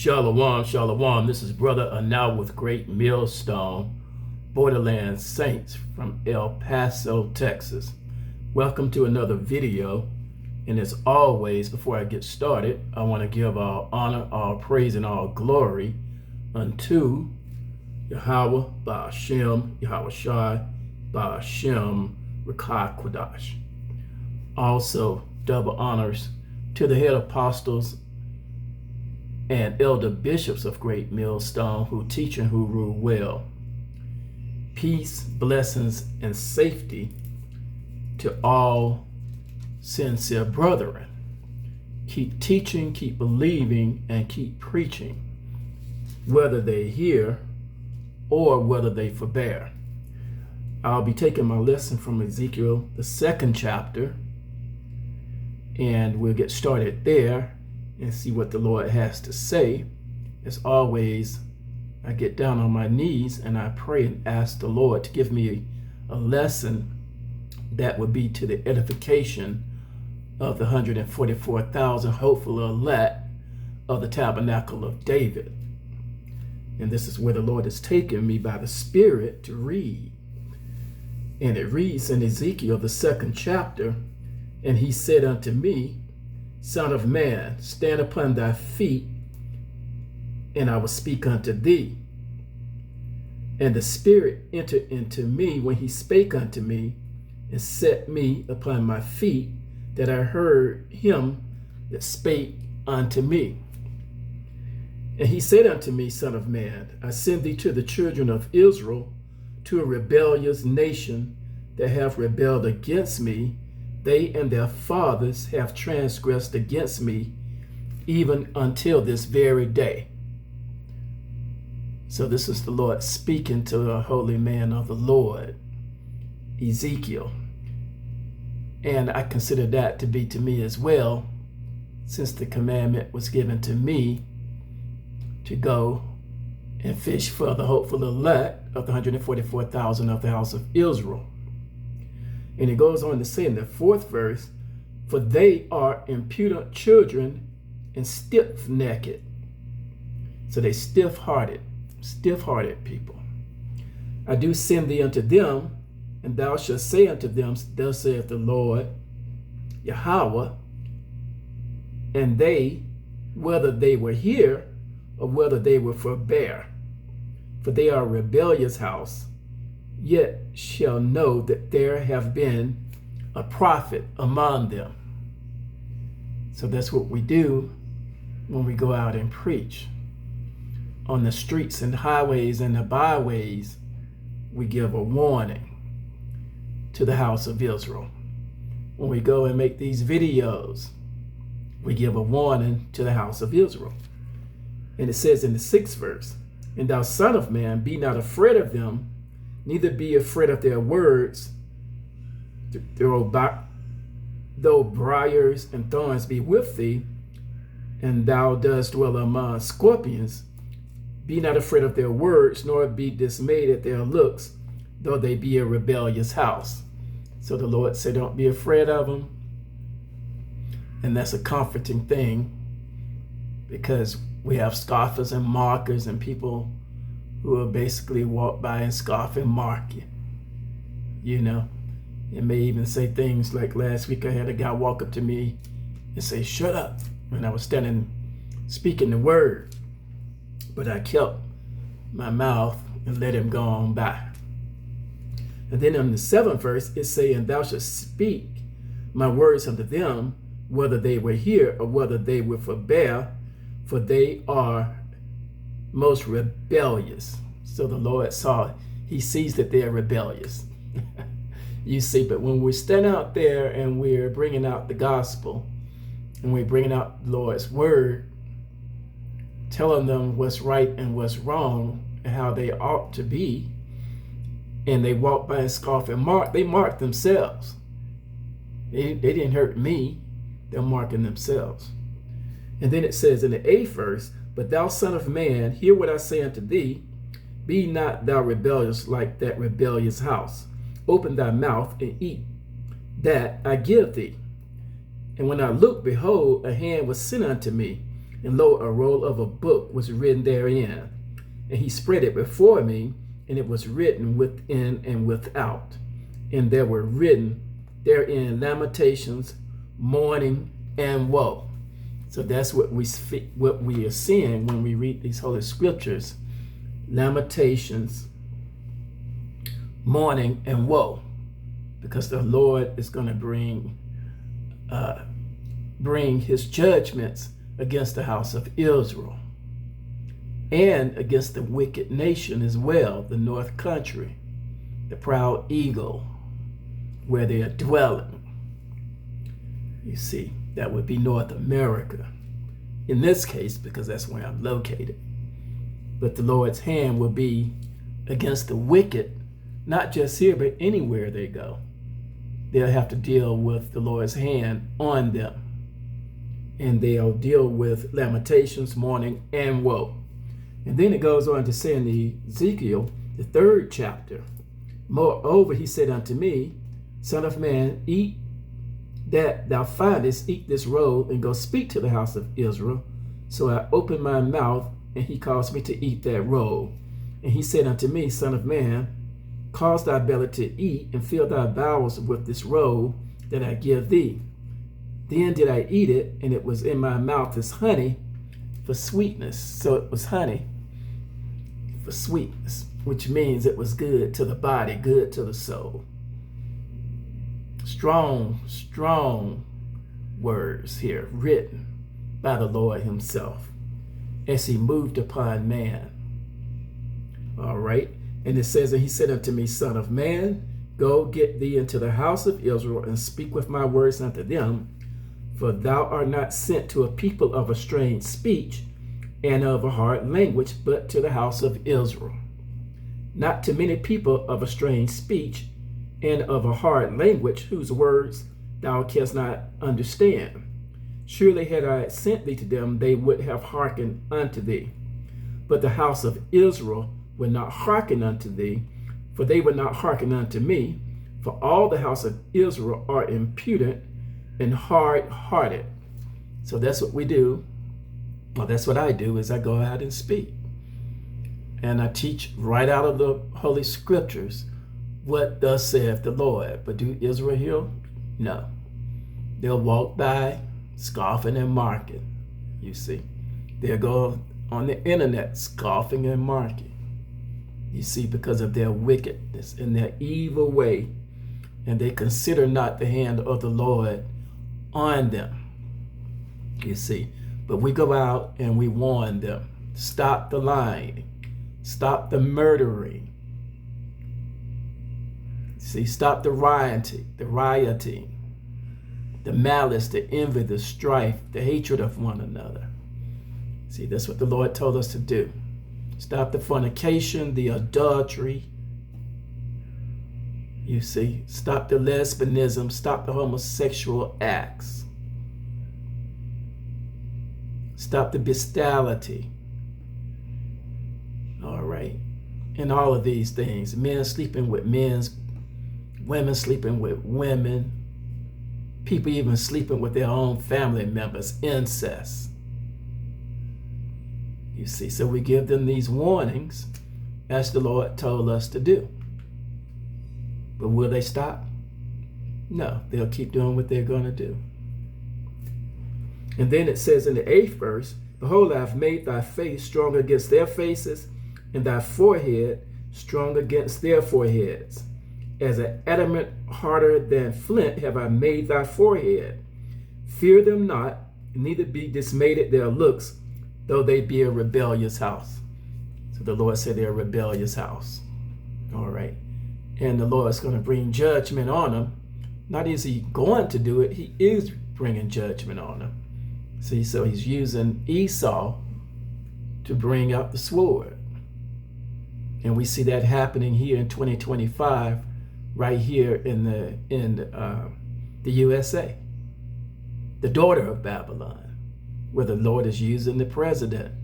Shalom, shalom. This is Brother Anal with Great Millstone, Borderland Saints from El Paso, Texas. Welcome to another video. And as always, before I get started, I want to give all honor, all praise, and all glory unto Yahawah, Ba'ashem, Yahweh Shai, Ba'ashem, Rekah Kodash. Also, double honors to the head apostles and elder bishops of Great Millstone who teach and who rule well. Peace, blessings, and safety to all sincere brethren. Keep teaching, keep believing, and keep preaching, whether they hear or whether they forbear. I'll be taking my lesson from Ezekiel, the 2nd chapter, and we'll get started there and see what the Lord has to say. As always, I get down on my knees and I pray and ask the Lord to give me a lesson that would be to the edification of the 144,000 hopeful elect of the tabernacle of David. And this is where the Lord has taken me by the Spirit to read. And it reads in Ezekiel, the 2nd chapter, "And he said unto me, Son of man, stand upon thy feet, and I will speak unto thee. And the Spirit entered into me when he spake unto me, and set me upon my feet, that I heard him that spake unto me. And he said unto me, Son of man, I send thee to the children of Israel, to a rebellious nation that have rebelled against me. They and their fathers have transgressed against me, even until this very day." So this is the Lord speaking to a holy man of the Lord, Ezekiel. And I consider that to be to me as well, since the commandment was given to me to go and fish for the hopeful elect of the 144,000 of the house of Israel. And it goes on to say in the 4th verse, "For they are impudent children and stiff-necked." So they stiff-hearted people. "I do send thee unto them, and thou shalt say unto them, Thus saith the Lord Yahawah, and they, whether they were here or whether they were forbear, for they are a rebellious house, yet shall know that there have been a prophet among them." So that's what we do when we go out and preach. On the streets and highways and the byways, we give a warning to the house of Israel. When we go and make these videos, we give a warning to the house of Israel. And it says in the 6th verse, "And thou son of man, be not afraid of them, neither be afraid of their words, though briars and thorns be with thee, and thou dost dwell among scorpions. Be not afraid of their words, nor be dismayed at their looks, though they be a rebellious house." So the Lord said, don't be afraid of them. And that's a comforting thing, because we have scoffers and mockers and people who will basically walk by and scoff and mock you. You know, it may even say things like last week I had a guy walk up to me and say, "Shut up," when I was standing speaking the word. But I kept my mouth and let him go on by. And then in the 7th verse, it says, "And thou shalt speak my words unto them, whether they were here or whether they were forbear, for they are most rebellious." So the Lord he sees that they are rebellious. You see, but when we stand out there and we're bringing out the gospel and we're bringing out the Lord's word, telling them what's right and what's wrong and how they ought to be, and they walk by and scoff and mock, they mark themselves. They didn't hurt me, they're marking themselves. And then it says in the 8th verse, "But thou son of man, hear what I say unto thee, be not thou rebellious like that rebellious house. Open thy mouth and eat that I give thee. And when I looked, behold, a hand was sent unto me, And lo, a roll of a book was written therein. And he spread it before me, and it was written within and without. And there were written therein lamentations, mourning, and woe. So that's what we are seeing when we read these holy scriptures. Lamentations, mourning, and woe. Because the Lord is going to bring his judgments against the house of Israel and against the wicked nation as well, the north country, the proud eagle, where they are dwelling. You see, that would be North America in this case, because that's where I'm located. But the Lord's hand will be against the wicked, not just here, but anywhere they go. They'll have to deal with the Lord's hand on them. And they'll deal with lamentations, mourning, and woe. And then it goes on to say in Ezekiel, the 3rd chapter, moreover, he said unto me, Son of man, eat that thou findest, eat this roll, and go speak to the house of Israel. So I opened my mouth, and he caused me to eat that roll. And he said unto me, Son of man, cause thy belly to eat, and fill thy bowels with this roll that I give thee. Then did I eat it, and it was in my mouth as honey for sweetness. So it was honey for sweetness, which means it was good to the body, good to the soul. Strong, strong words here written by the Lord himself as he moved upon man. All right. And it says, and he said unto me, Son of man, go get thee into the house of Israel and speak with my words unto them. For thou art not sent to a people of a strange speech and of a hard language, but to the house of Israel. Not to many people of a strange speech and of a hard language, whose words thou canst not understand. Surely had I sent thee to them, they would have hearkened unto thee. But the house of Israel would not hearken unto thee, for they would not hearken unto me. For all the house of Israel are impudent and hard-hearted. So that's what we do. Well, that's what I do, is I go out and speak. And I teach right out of the Holy Scriptures what thus saith the Lord. But do Israel hear? No. They'll walk by scoffing and mocking, you see. They'll go on the internet scoffing and mocking, you see, because of their wickedness and their evil way. And they consider not the hand of the Lord on them, you see. But we go out and we warn them. Stop the lying. Stop the murdering. See, stop the rioting, the malice, the envy, the strife, the hatred of one another. See, that's what the Lord told us to do. Stop the fornication, the adultery. You see, stop the lesbianism, stop the homosexual acts. Stop the bestiality. All right. And all of these things. Men sleeping with men, women sleeping with women, people even sleeping with their own family members, incest. You see, so we give them these warnings as the Lord told us to do. But will they stop? No, they'll keep doing what they're going to do. And then it says in the 8th verse, Behold, I have made thy face strong against their faces, and thy forehead strong against their foreheads. As an adamant harder than flint have I made thy forehead. Fear them not, neither be dismayed at their looks, though they be a rebellious house. So the Lord said they're a rebellious house. All right. And the Lord is going to bring judgment on them. Not is he going to do it, he is bringing judgment on them. See, so he's using Esau to bring out the sword. And we see that happening here in 2025, right here in the USA. The daughter of Babylon, where the Lord is using the president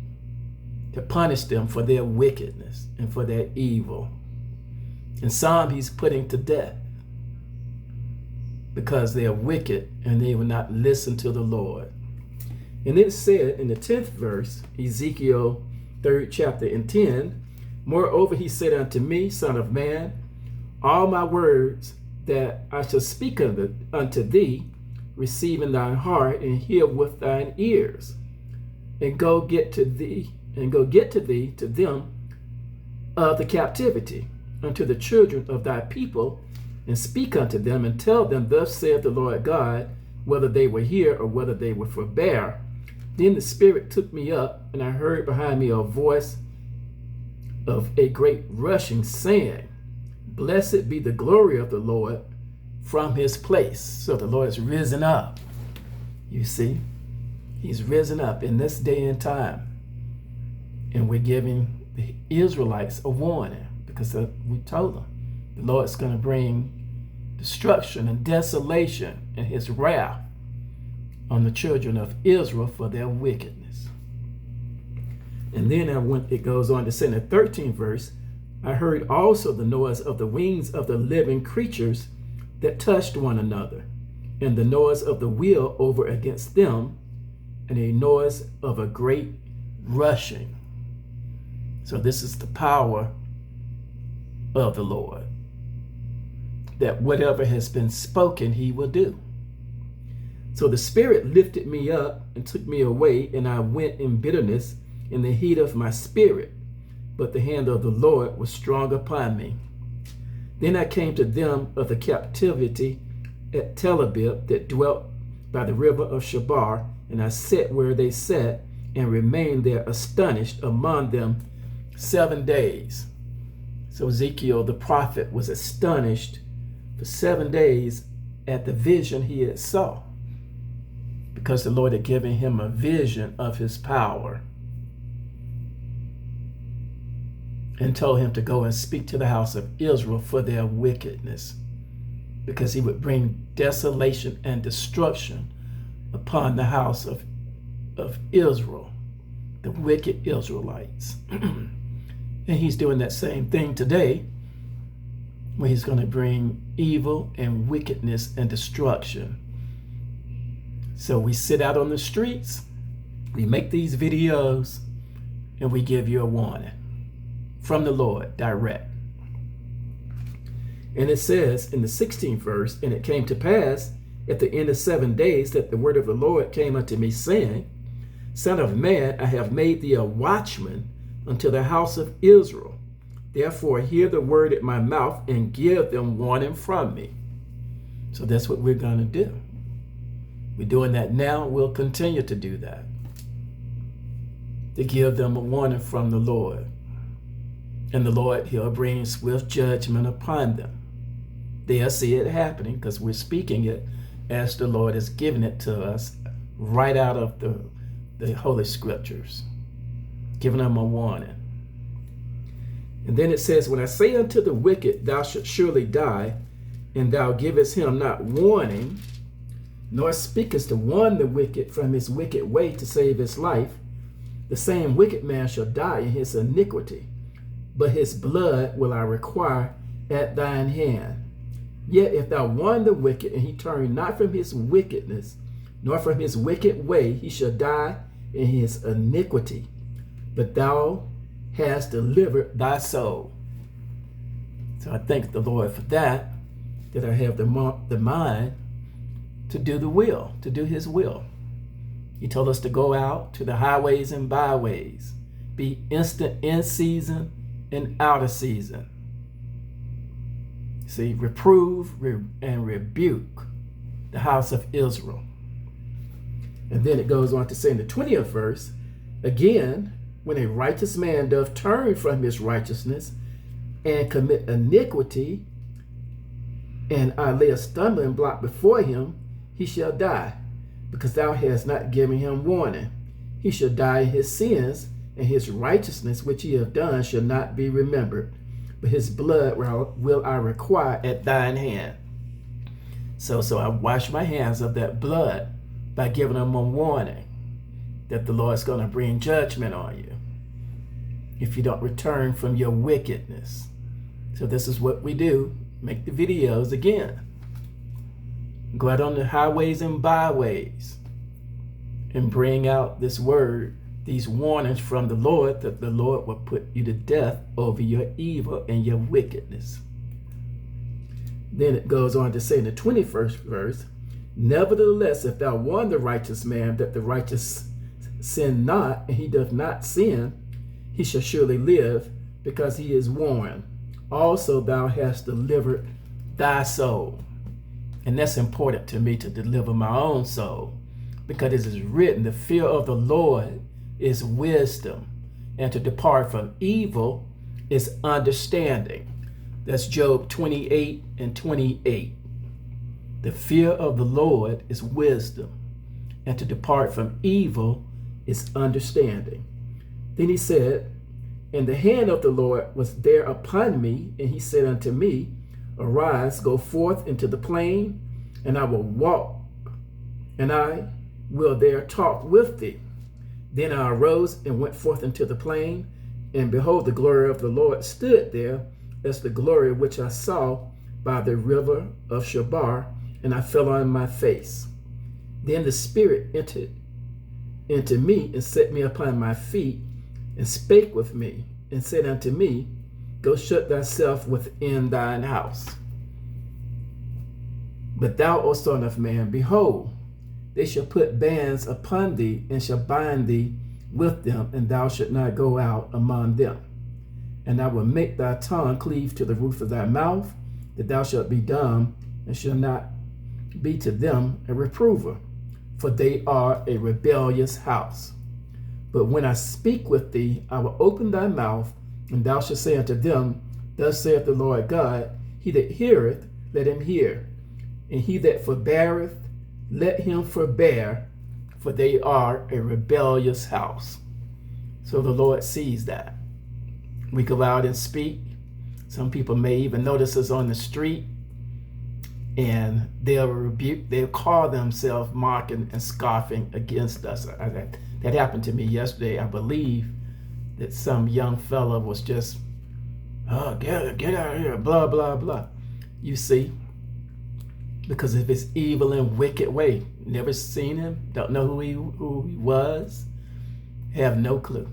to punish them for their wickedness and for their evil. And some he's putting to death because they are wicked and they will not listen to the Lord. And it said in the 10th verse, Ezekiel 3rd chapter and 10, moreover he said unto me, Son of man, all my words that I shall speak unto thee, receive in thine heart and hear with thine ears, and go get to thee to them of the captivity, unto the children of thy people, and speak unto them, and tell them, thus saith the Lord God, whether they will hear or whether they will forbear. Then the Spirit took me up, and I heard behind me a voice of a great rushing, saying, Blessed be the glory of the Lord from his place. So the Lord is risen up. You see, he's risen up in this day and time. And we're giving the Israelites a warning, because we told them the Lord's going to bring destruction and desolation and his wrath on the children of Israel for their wickedness. And then it goes on to say in the 13th verse, I heard also the noise of the wings of the living creatures that touched one another, and the noise of the wheel over against them, and a noise of a great rushing. So this is the power of the Lord, that whatever has been spoken, he will do. So the Spirit lifted me up and took me away, and I went in bitterness in the heat of my spirit, but the hand of the Lord was strong upon me. Then I came to them of the captivity at Tel Aviv that dwelt by the river of Shabar, and I sat where they sat, and remained there astonished among them 7 days. So Ezekiel the prophet was astonished for 7 days at the vision he had saw, because the Lord had given him a vision of his power and told him to go and speak to the house of Israel for their wickedness, because he would bring desolation and destruction upon the house of Israel, the wicked Israelites. And he's doing that same thing today, where he's going to bring evil and wickedness and destruction. So we sit out on the streets, we make these videos, and we give you a warning from the Lord direct. And it says in the 16th verse, and it came to pass at the end of 7 days that the word of the Lord came unto me, saying, Son of man, I have made thee a watchman unto the house of Israel. Therefore hear the word at my mouth, and give them warning from me. So that's what we're going to do. We're doing that now. We'll continue to do that, to give them a warning from the Lord. And the Lord, he'll bring swift judgment upon them. They'll see it happening, because we're speaking it as the Lord has given it to us right out of the Holy Scriptures, giving them a warning. And then it says, when I say unto the wicked, thou shalt surely die, and thou givest him not warning, nor speakest to warn the wicked from his wicked way to save his life, the same wicked man shall die in his iniquity, but his blood will I require at thine hand. Yet if thou warn the wicked, and he turn not from his wickedness, nor from his wicked way, he shall die in his iniquity, but thou hast delivered thy soul. So I thank the Lord for that I have the mind to do the will, to do his will. He told us to go out to the highways and byways, be instant in season and out of season. See, reprove and rebuke the house of Israel. And then it goes on to say in the 20th verse, again, when a righteous man doth turn from his righteousness and commit iniquity, and I lay a stumbling block before him, he shall die, because thou hast not given him warning. He shall die in his sins, and his righteousness which he hath done shall not be remembered, but his blood will I require at thine hand. So I wash my hands of that blood by giving them a warning that the Lord's going to bring judgment on you if you don't return from your wickedness. So this is what we do, make the videos again. Go out on the highways and byways and bring out this word, these warnings from the Lord, that the Lord will put you to death over your evil and your wickedness. Then it goes on to say in the 21st verse, nevertheless, if thou warn the righteous man that the righteous sin not, and he doth not sin, he shall surely live, because he is warned. Also thou hast delivered thy soul. And that's important to me, to deliver my own soul, because it is written, the fear of the Lord is wisdom, and to depart from evil is understanding. That's Job 28 and 28. The fear of the Lord is wisdom, and to depart from evil is understanding. Then he said, and the hand of the Lord was there upon me, and he said unto me, arise, go forth into the plain, and I will walk, and I will there talk with thee. Then I arose and went forth into the plain, and behold, the glory of the Lord stood there, as the glory which I saw by the river of Chebar, and I fell on my face. Then the Spirit entered into me, and set me upon my feet, and spake with me, and said unto me, go shut thyself within thine house. But thou, O son of man, behold, they shall put bands upon thee, and shall bind thee with them, and thou shalt not go out among them. And I will make thy tongue cleave to the roof of thy mouth, that thou shalt be dumb, and shall not be to them a reprover, for they are a rebellious house. But when I speak with thee, I will open thy mouth, and thou shalt say unto them, thus saith the Lord God, he that heareth, let him hear, and he that forbeareth, let him forbear, for they are a rebellious house. So the Lord sees that. We go out and speak. Some people may even notice us on the street, and they'll rebuke, they'll call themselves mocking and scoffing against us. That happened to me yesterday. I believe that some young fella was just, oh, get out of here, blah, blah, blah. You see, because of his evil and wicked way. Never seen him, don't know who he was, have no clue.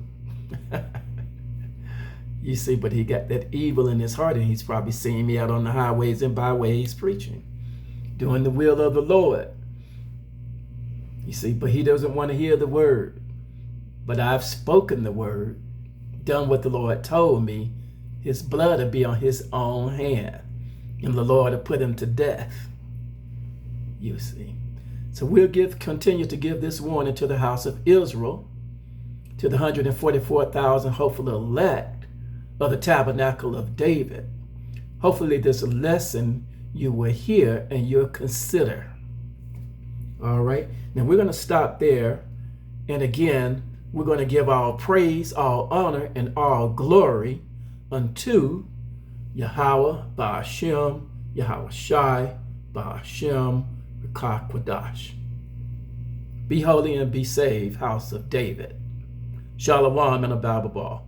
You see, but he got that evil in his heart, and he's probably seeing me out on the highways and byways preaching, doing the will of the Lord. You see, but he doesn't want to hear the word. But I've spoken the word, done what the Lord told me. His blood will be on his own hand, and the Lord will put him to death. You see. So we'll continue to give this warning to the house of Israel, to the 144,000 hopefully elect of the tabernacle of David. Hopefully this lesson you will hear and you'll consider. All right. Now we're going to stop there. And again, we're going to give all praise, all honor, and all glory unto Yahawah, Ba'ashem, Yahweh Shai, Ba'ashem, Rekah Quadash. Be holy and be saved, house of David. Shalom and a Bible ball.